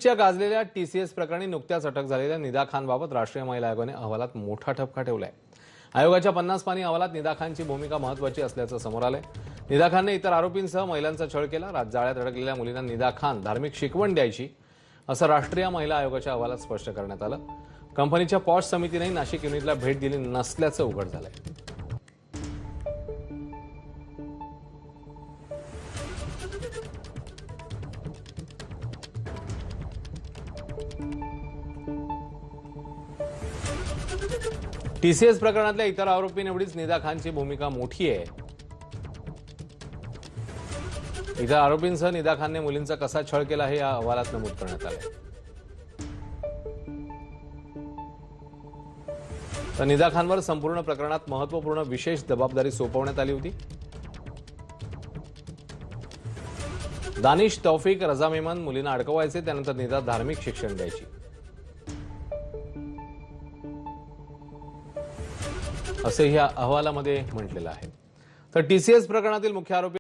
च्या गाजलेल्या टीसीएस प्रकरणी नुकत्याच अटक झालेल्या निदा खानबाबत राष्ट्रीय महिला आयोगाने अहवालात मोठा ठपका ठेवलाय। आयोगाच्या 50 पानी अहवालात निदा खानची भूमिका महत्त्वाची असल्याचं समोर आलंय। निदा खानने इतर आरोपींसह महिलांचा छळ केला। जाळ्यात अडकलेल्या मुलींना निदा खान धार्मिक शिकवण द्यायची असं राष्ट्रीय महिला आयोगाच्या अहवालात स्पष्ट करण्यात आलं। कंपनीच्या पॉश समितीने नाशिक युनिटला भेट दिली नसल्याचं उघड झालंय। टीसीएस प्रकरणातल्या इतर आरोपींएवढीच निदा खानची भूमिका मोठी आहे। इतर आरोपींसह निदा खानने मुलींचा कसा छळ केला हे या अहवालात नमूद करण्यात आले। तर निदा खानवर संपूर्ण प्रकरणात महत्त्वपूर्ण विशेष जबाबदारी सोपवण्यात आली होती। दानिश, तौफिक, रजा मेमन मुलींना अडकवायचे, त्यानंतर निदा धार्मिक शिक्षण द्यायची असे या अहवालामध्ये म्हटलेलं आहे। तर टीसीएस प्रकरणातील मुख्य आरोपी